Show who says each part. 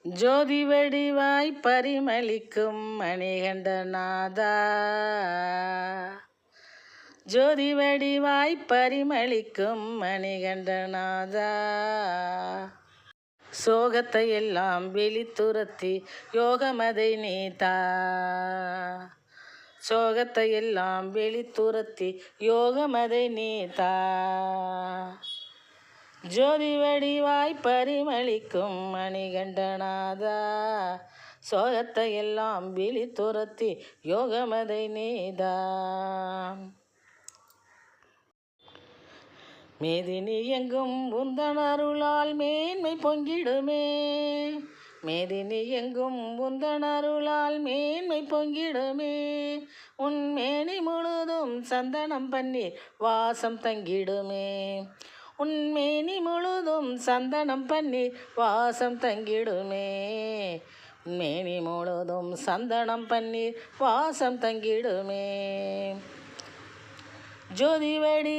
Speaker 1: ஜோதி வடிவாய் பரிமளிக்கும் மணிகண்டநாதா, ஜோதி வடிவாய் பரிமளிக்கும் மணிகண்டநாதா, சோகத்தை எல்லாம் வெளித்துரத்தி யோகமதை நீதா, சோகத்தை எல்லாம் வெளித்துரத்தி யோகமதை நீதா, ஜோதி வடிவாய் பரிமளிக்கும் மணிகண்டநாதா, சோகத்தை எல்லாம் வெளித்துரத்தி யோகமதை நீதா, மேதினி எங்கும் உந்தன் அருளால் மேன்மை பொங்கிடுமே, மேதினி எங்கும் உந்தன் அருளால் மேன்மை பொங்கிடுமே, உன் மேனி முழுதும் சந்தனம் பன்னீர் வாசம் தங்கிடுமே, உன் மேனி முழுதும் சந்தனம் பன்னீர் வாசம் தங்கிடுமே, மேனி முழுதும் சந்தனம் பன்னீர் வாசம் தங்கிடுமே, ஜோதி வடி